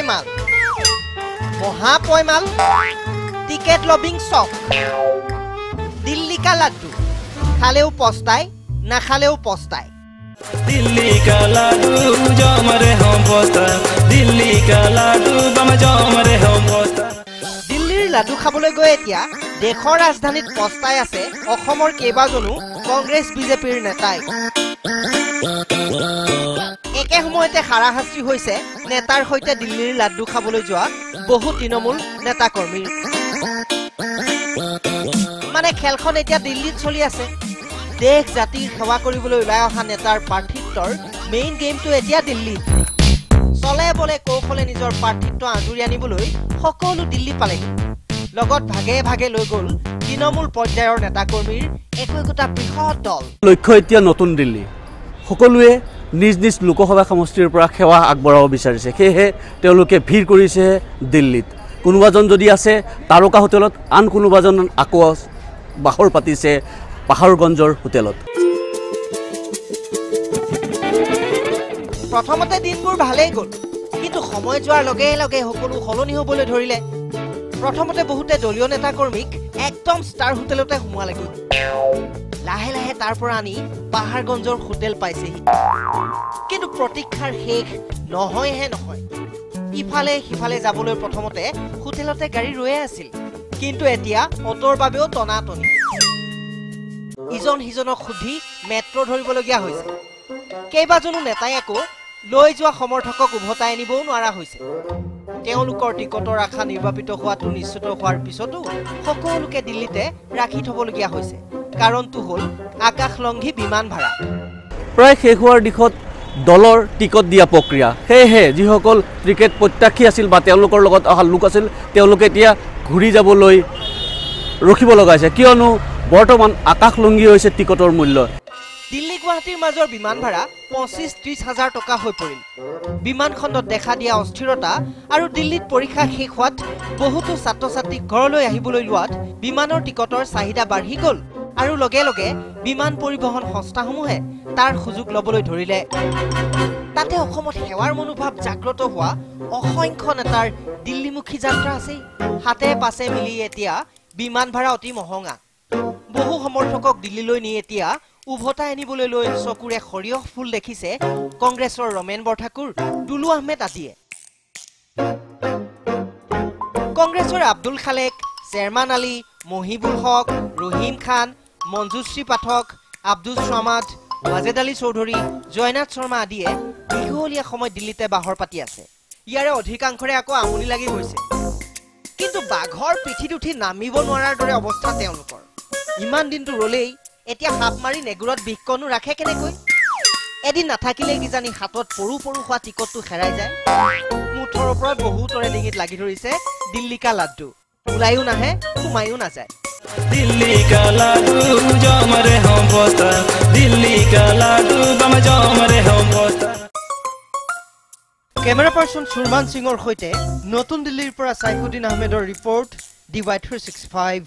পয়মাল মহাপয়মাল ticket lobbying শখ দিল্লি কা লাড্ডু খালেও পস্তায় না খালেও পস্তায় दिल्ली का लाडू जो मरे हम पोस्ता दिल्ली का लाडू बम जो मरे हम पोस्ता दिल्लीर लाडू खाবলৈ গৈ এতিয়া দেশৰ ৰাজধানীত পস্তাই আছে অসমৰ কেইবাজনো কংগ্ৰেছ বিজেপিৰ নেতাই একে সময়তে হাৰাহাস্তি হৈছে নেতাৰ সৈতে দিল্লীৰ লাড্ডু খাবলৈ যোৱা বহু তৃণমূল নেতা কৰ্মী মানে খেলখন এতিয়া দিল্লীত চলি আছে দেশ জাতিৰ সেৱা কৰিবলৈ ওলাই অহা নেতাৰ প্ৰাৰ্থিত্বৰ মেইন গেমটো এতিয়া দিল্লীত চলে বলে কৌশলে নিজৰ প্ৰাৰ্থিত্ব আঁজুৰি আনিবলৈ সকলো দিল্লী পালেগৈ লগত ভাগে ভাগে লৈ গ'ল তৃণমূল পৰ্যায়ৰ নেতা কৰ্মীৰ একোটা বৃহৎ দল লক্ষ্য এতিয়া নতুন দিল্লী সকলোৱে নিজ নিজ লোকসভা সমষ্টিৰ পৰা সেৱা আগবঢ়াব বিচাৰিছে সেয়েহে তেওঁলোকে ভিৰ কৰিছে দিল্লীত কোনোবাজন যদি আছে তাৰকা হোটেলত আন কোনোবাজন আকৌ বাহৰ পাতিছে পাহাৰগঞ্জৰ হোটেলত প্ৰথমতে দিনবোৰ ভালেই গ'ল কিন্তু সময় যোৱাৰ লগে লগে সকলো সলনি হ'বলৈ ধৰিলে প্ৰথমতে বহুতে দলীয় নেতা কৰ্মীক একদম ষ্টাৰ হোটেলতে সোমালেগৈ লাহে লাহে তাৰ পৰা আনি পাহাৰগঞ্জৰ হোটেল পাইছেহি কিন্তু প্ৰতীক্ষাৰ শেষ নহয়হে নহয় ইফালে সিফালে যাবলৈ প্ৰথমতে হোটেলতে গাড়ী ৰৈ আছিল কিন্তু এতিয়া অটোৰ বাবেও টনাটনি ইজন হিজনক সুধি মেট্ৰো ধৰিবলগীয়া হৈছে কেইবাজনো নেতাই আকৌ লৈ যোৱা সমৰ্থকক উভতাই আনিবও নোৱাৰা হৈছে তেওঁলোকৰ টিকটৰ আশা নিৰ্বাপিত হোৱাটো নিশ্চিত হোৱাৰ পিছতো সকলোকে দিল্লীতে ৰাখি থবলগীয়া হৈছে কাৰণটো হ'ল আকাশলংঘী বিমান ভাড়া প্ৰায় শেষ হোৱাৰ দিশত দলৰ টিকট দিয়া প্ৰক্ৰিয়া সেয়েহে যিসকল টিকেট প্ৰত্যাশী আছিল বা তেওঁলোকৰ লগত অহা লোক আছিল তেওঁলোকে এতিয়া ঘূৰি যাবলৈ ৰখিব লগা হৈছে কিয়নো বৰ্তমান আকাশলংঘী হৈছে টিকটৰ মূল্য দিল্লী গুৱাহাটীৰ মাজৰ বিমান ভাড়া 25-30 হাজাৰ টকা হৈ পৰিল বিমানখণ্ডত দেখা দিয়া অস্থিৰতা আৰু দিল্লীত পৰীক্ষা শেষ হোৱাত বহুতো ছাত্ৰ ছাত্ৰীক ঘৰলৈ আহিবলৈ লোৱাত বিমানৰ টিকটৰ চাহিদা বাঢ়ি গ'ল আৰু লগে লগে বিমান পৰিবহণ সংস্থাসমূহে তাৰ সুযোগ ল'বলৈ ধৰিলে তাতে অসমত সেৱাৰ মনোভাৱ জাগ্ৰত হোৱা অসংখ্য নেতাৰ দিল্লীমুখী যাত্ৰা আছে হাতে পাছে মিলি এতিয়া বিমান ভাড়া অতি মহঙা বহু সমৰ্থকক দিল্লীলৈ নি এতিয়া উভতাই আনিবলৈ লৈ চকুৰে সৰিয়হ ফুল দেখিছে কংগ্ৰেছৰ ৰমেন বৰঠাকুৰ দুলু আহমেদ আদিয়ে কংগ্ৰেছৰ আব্দুল খালেক চেয়াৰমান আলী মহিবুল হক ৰহিম খান মঞ্জুশ্ৰী পাঠক আব্দুল সমাদ মাজেদ আলী চৌধুৰী জয়নাথ শৰ্মা আদিয়ে দীঘলীয়া সময় দিল্লীতে বাহৰ পাতি আছে ইয়াৰে অধিকাংশৰে আকৌ আমনি লাগি গৈছে কিন্তু বাঘৰ পিঠিত উঠি নামিব নোৱাৰাৰ দৰে অৱস্থা তেওঁলোকৰ ইমান দিনটো ৰলেই এতিয়া হাপ মাৰি নেগুৰত বিকনো ৰাখে কেনেকৈ এদিন নাথাকিলে কিজানি হাতত পৰু পৰু হোৱা টিকটটো হেৰাই যায় মুঠৰ ওপৰত বহুতৰে ডিঙিত লাগি ধৰিছে দিল্লী কা লাড্ডু ওলাইও নাহে সোমাইও নাযায় दिल्ली का लाडू जो मरे हम पोस्ता दिल्ली का लाडू बम जो मरे हम पोस्ता কেমেৰা পাৰ্চন সুৰমান সিঙৰ সৈতে নতুন দিল্লীৰ পৰা সাইফুদ্দিন আহমেদৰ ৰিপৰ্ট DY365